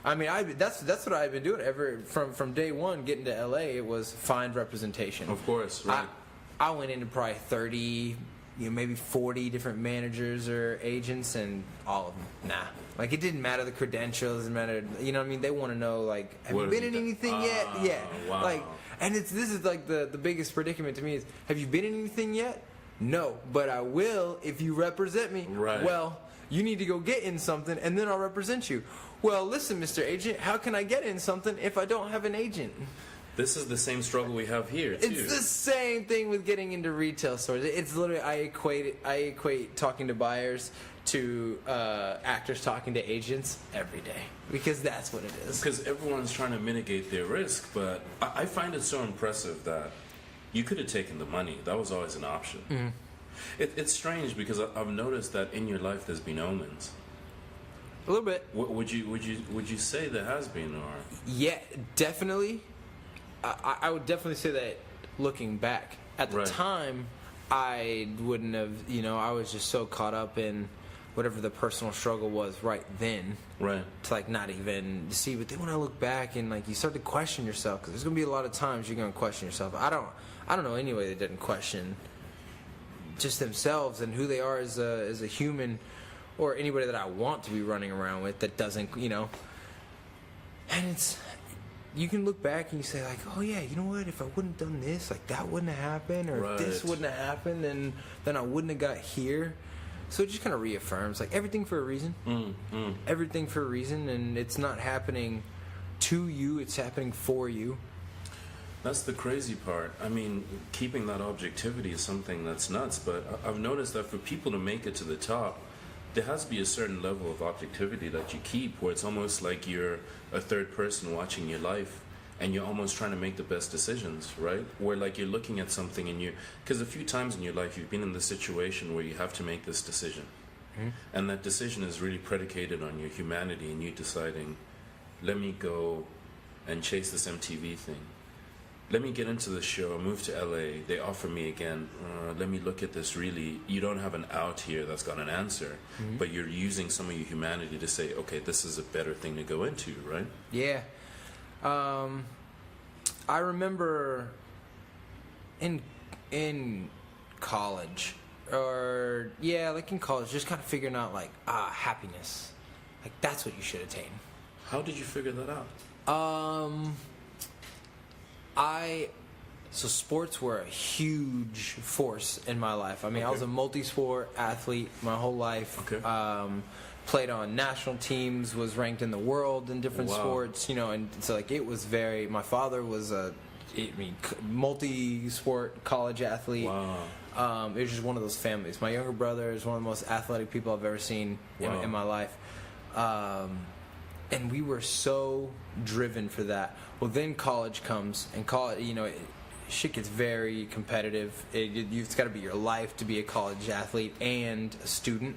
I mean, that's what I've been doing ever from day one. Getting to LA, it was find representation. Of course, right. I went into probably 30. Maybe 40 different managers or agents, and all of them, nah. Like, it didn't matter the credentials, it mattered, you know what I mean? They want to know, like, have you been in anything yet? Yeah. Wow. Like, and this is like the biggest predicament to me is, have you been in anything yet? No, but I will if you represent me. Right. Well, you need to go get in something, and then I'll represent you. Well, listen, Mr. Agent, how can I get in something if I don't have an agent? This is the same struggle we have here, too. It's the same thing with getting into retail stores. It's literally, I equate talking to buyers to actors talking to agents every day, because that's what it is. Because everyone's trying to mitigate their risk, but I find it so impressive that you could have taken the money. That was always an option. Mm-hmm. It's strange because I've noticed that in your life there's been omens. A little bit. Would you say there has been, or? Yeah, definitely. I would definitely say that looking back. At the time, I wouldn't have, you know, I was just so caught up in whatever the personal struggle was right then. Right. To, like, not even see. But then when I look back and, like, you start to question yourself, because there's going to be a lot of times you're going to question yourself. I don't know anybody that doesn't question just themselves and who they are as a human, or anybody that I want to be running around with that doesn't, you know. And it's... You can look back and you say, like, "Oh yeah, you know what? If I wouldn't have done this, like, that wouldn't have happened, or if this wouldn't have happened, and then I wouldn't have got here." So it just kind of reaffirms, like, everything for a reason. Everything for a reason, and it's not happening to you; it's happening for you. That's the crazy part. I mean, keeping that objectivity is something that's nuts. But I've noticed that for people to make it to the top, there has to be a certain level of objectivity that you keep, where it's almost like you're a third person watching your life, and you're almost trying to make the best decisions, right? Where, like, you're looking at something and because a few times in your life you've been in the situation where you have to make this decision, and that decision is really predicated on your humanity and you deciding, let me go and chase this MTV thing. Let me get into the show, move to LA, they offer me again, let me look at this really, you don't have an out here that's got an answer, but you're using some of your humanity to say, okay, this is a better thing to go into, right? Yeah. I remember in college, in college, just kind of figuring out, like, happiness. Like, that's what you should attain. How did you figure that out? So sports were a huge force in my life. I mean, I was a multi-sport athlete my whole life. Okay. Played on national teams, was ranked in the world in different sports, you know, and so, like, it was my father was multi-sport college athlete. Wow. It was just one of those families. My younger brother is one of the most athletic people I've ever seen in my life. And we were so driven for that. Well, then college comes, and college, you know, shit gets very competitive. It's got to be your life to be a college athlete and a student.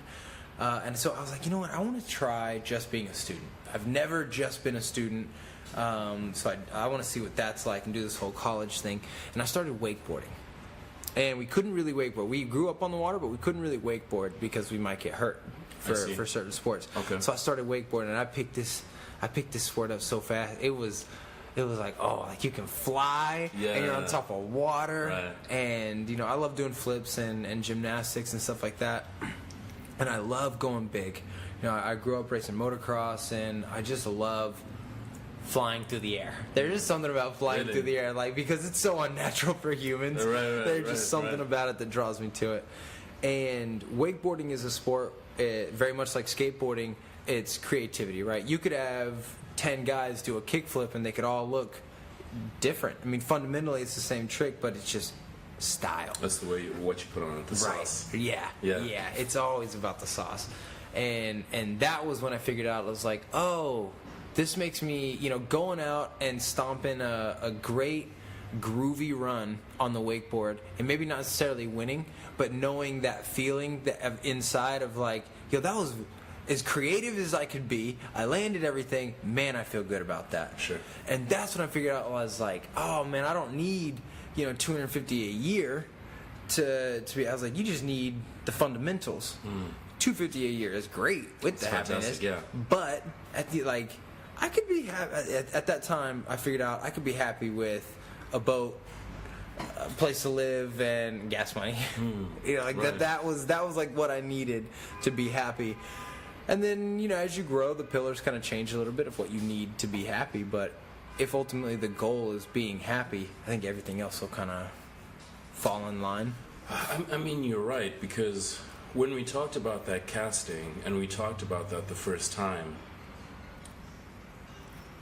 And so I was like, you know what? I want to try just being a student. I've never just been a student. So I want to see what that's like and do this whole college thing. And I started wakeboarding. And we couldn't really wakeboard. We grew up on the water, but we couldn't really wakeboard because we might get hurt for certain sports. Okay. So I started wakeboarding, and I picked this sport up so fast. It was like, oh, like you can fly, and you're on top of water. Right. And, you know, I love doing flips and gymnastics and stuff like that. And I love going big. You know, I grew up racing motocross, and I just love flying through the air. There's just something about flying through the air, like, because it's so unnatural for humans. There's just something about it that draws me to it. And wakeboarding is a sport, very much like skateboarding. It's creativity, right? You could have 10 guys do a kickflip, and they could all look different. I mean, fundamentally, it's the same trick, but it's just style. That's the way what you put on it, the sauce. Yeah. It's always about the sauce. And that was when I figured out, I was like, oh, this makes me, you know, going out and stomping a great groovy run on the wakeboard, and maybe not necessarily winning, but knowing that feeling that inside of like, yo, that was as creative as I could be. I landed everything. Man, I feel good about that. Sure. And that's when I figured out, I was like, oh man, I don't need, you know, $250 a year to be. I was like, you just need the fundamentals. $250 a year is great with the happiness. Yeah. But at the I could be at that time. I figured out I could be happy with a boat, a place to live, and gas money. You know, like that was like what I needed to be happy. And then, you know, as you grow, the pillars kind of change a little bit of what you need to be happy. But if ultimately the goal is being happy, I think everything else will kind of fall in line. I mean, you're right, because when we talked about that casting and we talked about that the first time,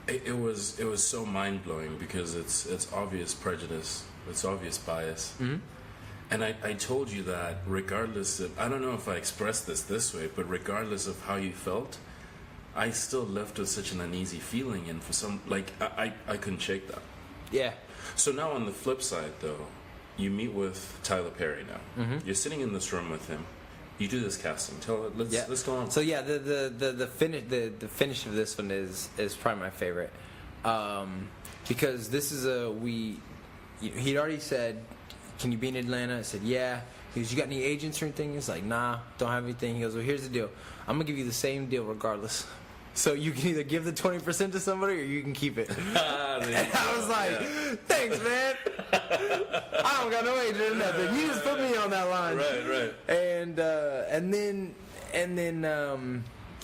it was so mind-blowing, because it's obvious prejudice, it's obvious bias. And I told you that regardless of, I don't know if I expressed this way, but regardless of how you felt, I still left with such an uneasy feeling, and for some, like, I couldn't shake that. Yeah. So now on the flip side, though, you meet with Tyler Perry now. You're sitting in this room with him. You do this casting. Let's go on. So yeah, the finish of this one is probably my favorite, because this is he'd already said, can you be in Atlanta? I said, yeah. He goes, you got any agents or anything? He's like, nah, don't have anything. He goes, well, here's the deal. I'm gonna give you the same deal regardless. So you can either give the 20% to somebody, or you can keep it. And I was like, thanks, man. I don't got no agent or nothing. You just put me on that line. Right. And then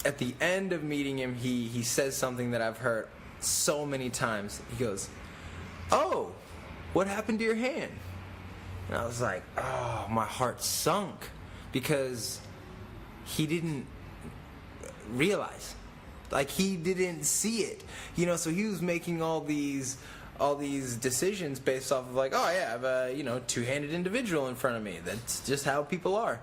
at the end of meeting him, he says something that I've heard so many times. He goes, oh, what happened to your hand? And I was like, oh, my heart sunk, because he didn't realize. Like, he didn't see it, you know. So he was making all these decisions based off of like, oh yeah, I have a two-handed individual in front of me. That's just how people are.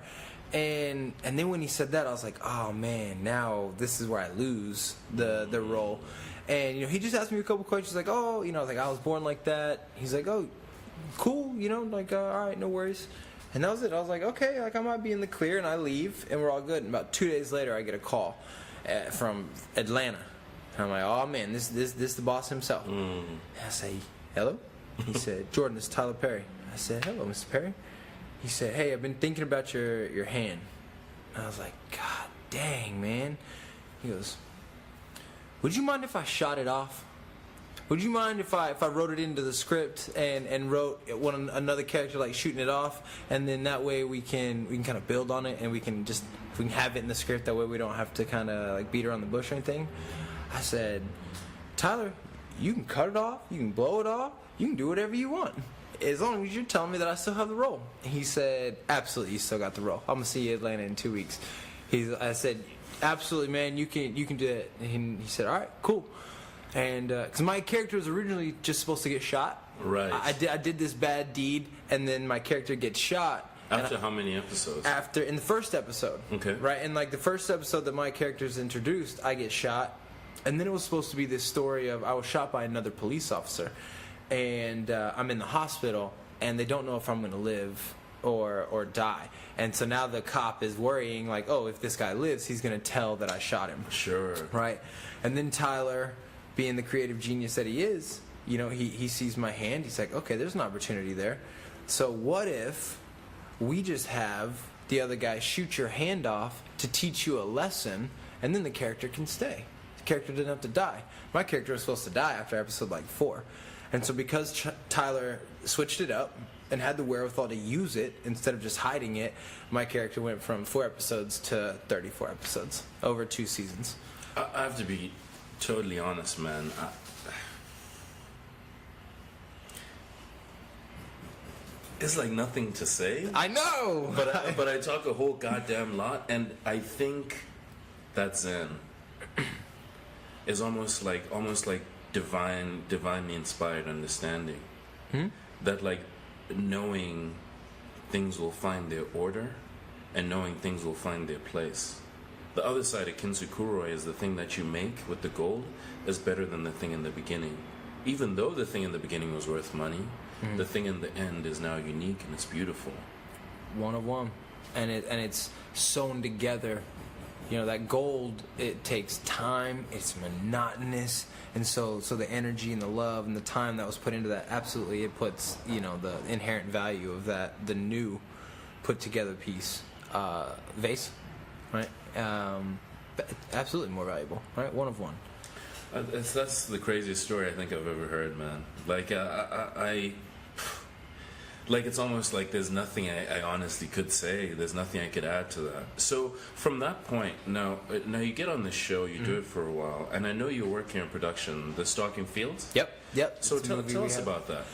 And then when he said that, I was like, oh man, now this is where I lose the role. And he just asked me a couple questions, like, oh, like, I was born like that. He's like, oh, cool, like, all right, no worries. And that was it. I was like, okay, like, I might be in the clear, and I leave, and we're all good. And about 2 days later, I get a call from Atlanta. And I'm like, oh man, this the boss himself. And I say, hello? He said, Jordan, this is Tyler Perry. I said, hello, Mr. Perry. He said, hey, I've been thinking about your hand. And I was like, God dang, man. He goes, would you mind if I shot it off? Would you mind if I wrote it into the script and wrote another character, like, shooting it off, and then that way we can kind of build on it, and we can have it in the script, that way we don't have to kind of like beat around the bush or anything. I said, Tyler, you can cut it off, you can blow it off, you can do whatever you want, as long as you're telling me that I still have the role. And he said, absolutely, you still got the role. I'm gonna see you in Atlanta in 2 weeks. I said, absolutely, man, you can do it. And he said, all right, cool. And because my character was originally just supposed to get shot. Right. I did this bad deed, and then my character gets shot. After how many episodes? In the first episode. Okay. Right, and like the first episode that my character's introduced, I get shot, and then it was supposed to be this story of I was shot by another police officer, and I'm in the hospital, and they don't know if I'm going to live or die. And so now the cop is worrying, like, oh, if this guy lives, he's going to tell that I shot him. Sure. Right? And then Tyler, being the creative genius that he is, you know, he sees my hand. He's like, okay, there's an opportunity there. So what if we just have the other guy shoot your hand off to teach you a lesson, and then the character can stay. The character didn't have to die. My character was supposed to die after episode like 4. And so because Tyler switched it up and had the wherewithal to use it instead of just hiding it, my character went from 4 episodes to 34 episodes over 2 seasons. I have to be totally honest, man. It's like nothing to say. I know! But I talk a whole goddamn lot, and I think that Zen is almost like divinely inspired understanding. That like knowing things will find their order and knowing things will find their place. The other side of Kintsukuroi is the thing that you make with the gold is better than the thing in the beginning. Even though the thing in the beginning was worth money, the thing in the end is now unique and it's beautiful. One of one. And it's sewn together. You know, that gold, it takes time, it's monotonous, and so the energy and the love and the time that was put into that, absolutely, it puts, you know, the inherent value of that, the new put together piece, vase, right? Absolutely more valuable, right? One of one. That's the craziest story I think I've ever heard, man. Like, like, it's almost like there's nothing I honestly could say. There's nothing I could add to that. So, from that point, now you get on this show, you do it for a while, and I know you're working in production, The Stalking Fields? Yep. So, tell us about that.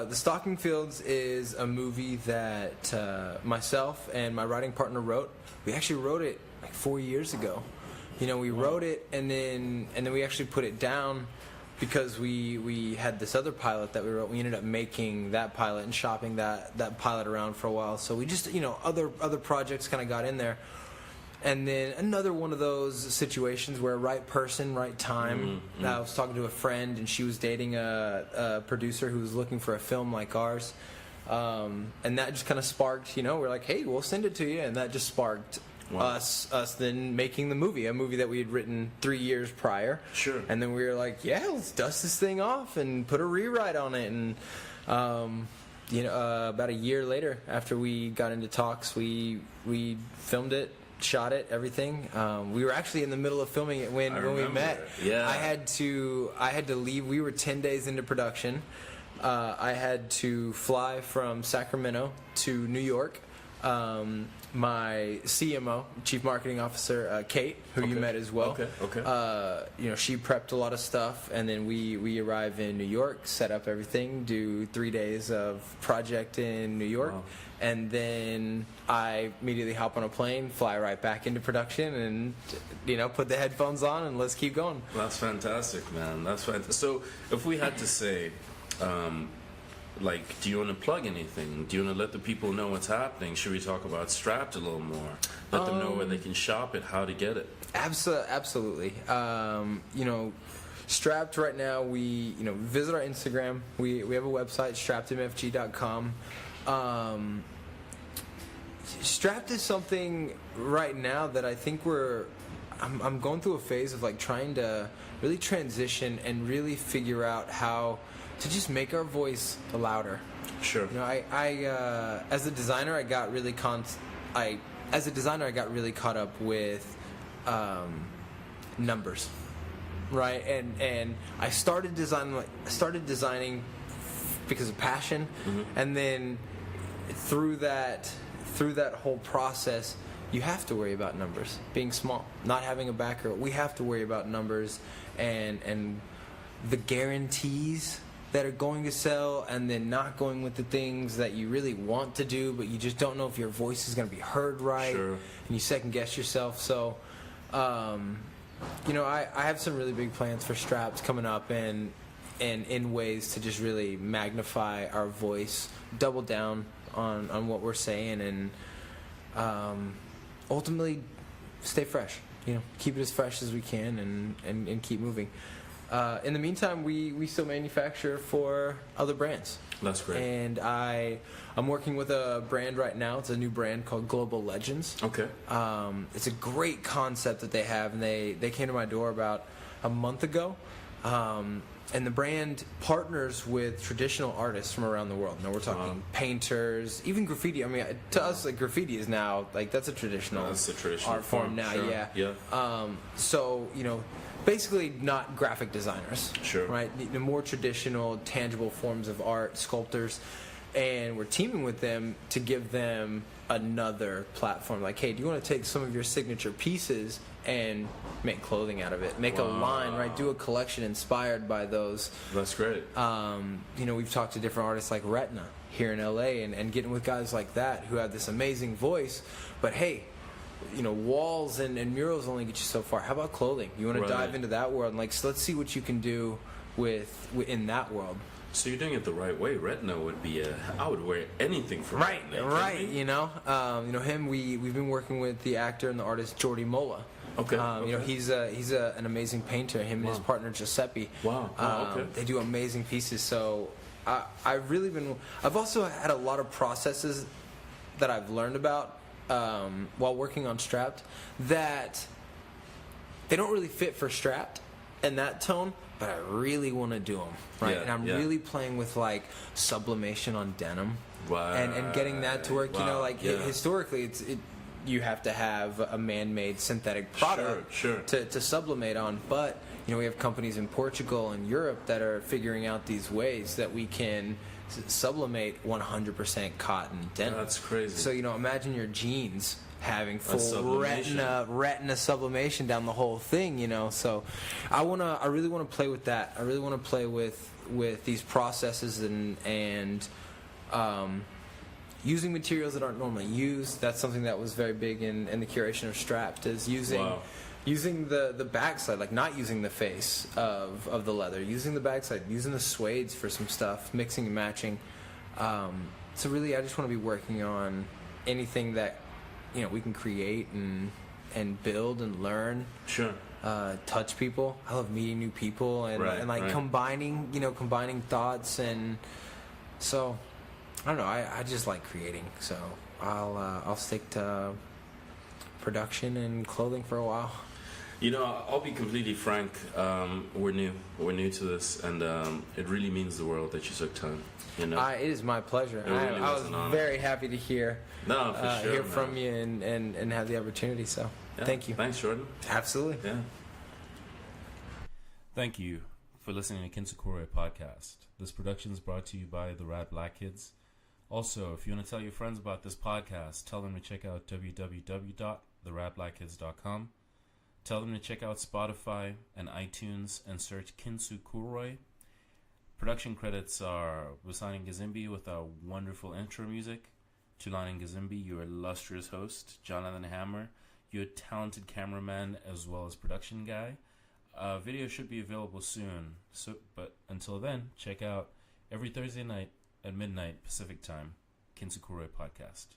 The Stalking Fields is a movie that myself and my writing partner wrote. We actually wrote it like 4 years ago. You know, we wrote it, and then we actually put it down because we had this other pilot that we wrote. We ended up making that pilot and shopping that pilot around for a while. So we just, you know, other projects kind of got in there. And then another one of those situations where right person, right time. I was talking to a friend, and she was dating a producer who was looking for a film like ours. And that just kind of sparked, you know, we're like, hey, we'll send it to you. And that just sparked us then making the movie, a movie that we had written 3 years prior. Sure. And then we were like, yeah, let's dust this thing off and put a rewrite on it. And you know, about a year later, after we got into talks, we filmed it, shot it, everything. We were actually in the middle of filming it when we met. Yeah. I had to leave. We were 10 days into production. I had to fly from Sacramento to New York. My CMO, Chief Marketing Officer, Kate, who you met as well. Okay. You know, she prepped a lot of stuff, and then we arrive in New York, set up everything, do 3 days of project in New York, and then I immediately hop on a plane, fly right back into production, and, you know, put the headphones on, and let's keep going. That's fantastic, man. That's fantastic. So, if we had to say, like, do you want to plug anything? Do you want to let the people know what's happening? Should we talk about Strapped a little more? Let them know where they can shop it, how to get it. Absolutely. You know, Strapped right now, we visit our Instagram. We have a website, strappedmfg.com. Strapped is something right now that I think I'm going through a phase of like trying to really transition and really figure out how to just make our voice louder. Sure. You know, I as a designer, I got really caught up with numbers, right? And I started designing because of passion, and then through that whole process, you have to worry about numbers. Being small, not having a backer, we have to worry about numbers and the guarantees that are going to sell, and then not going with the things that you really want to do, but you just don't know if your voice is going to be heard right. Sure. And you second guess yourself. So, you know, I have some really big plans for Strapped coming up, and in ways to just really magnify our voice, double down on what we're saying, and ultimately stay fresh. You know, keep it as fresh as we can, and keep moving. In the meantime, we still manufacture for other brands. That's great. And I'm working with a brand right now. It's a new brand called Global Legends. Okay. It's a great concept that they have, and they came to my door about a month ago. And the brand partners with traditional artists from around the world. Now we're talking painters, even graffiti. I mean, to us, like graffiti is now like that's a traditional art form now. Sure. Yeah. So basically not graphic designers. Sure. Right. The more traditional, tangible forms of art, sculptors, and we're teaming with them to give them another platform. Like, hey, do you want to take some of your signature pieces and make clothing out of it? Make a line, right? Do a collection inspired by those. That's great. We've talked to different artists like Retina here in LA and getting with guys like that who have this amazing voice. But hey, walls and murals only get you so far. How about clothing? You want to dive into that world? And so let's see what you can do in that world. So you're doing it the right way. Retina would be I would wear anything from Retina. Right. Him. We've been working with the actor and the artist Jordi Mola. Okay. He's an amazing painter. Him and his partner Giuseppe. Wow. Okay. They do amazing pieces. So I've also had a lot of processes that I've learned about while working on Strapped that they don't really fit for Strapped and that tone, but I really want to do them, right? Yeah, and I'm really playing with sublimation on denim, and getting that to work. Historically, you have to have a man-made synthetic product to sublimate on, but we have companies in Portugal and Europe that are figuring out these ways that we can sublimate 100% cotton denim. That's crazy. So imagine your jeans having full retina sublimation down the whole thing. So I really want to play with that. I really want to play with these processes and using materials that aren't normally used. That's something that was very big in the curation of Strapped, is using the backside, like not using the face of the leather, using the backside, using the suedes for some stuff, mixing and matching. So really, I just want to be working on anything that we can create and build and learn. Sure. Touch people. I love meeting new people and combining thoughts, and so I don't know. I just like creating. So I'll stick to production and clothing for a while. I'll be completely frank. We're new to this, and it really means the world that you took time. It is my pleasure. Really I was very happy to hear from you and have the opportunity. So thank you. Thanks, Jordan. Absolutely. Yeah. Thank you for listening to Kintsukuroi podcast. This production is brought to you by the Rad Black Kids. Also, if you want to tell your friends about this podcast, tell them to check out www.theradblackkids.com. Tell them to check out Spotify and iTunes and search Kintsukuroi. Production credits are Wasani Gazimbi with our wonderful intro music, Tulani Gazimbi, your illustrious host, Jonathan Hammer, your talented cameraman as well as production guy. Video should be available soon, but until then, check out every Thursday night at midnight Pacific Time, Kintsukuroi podcast.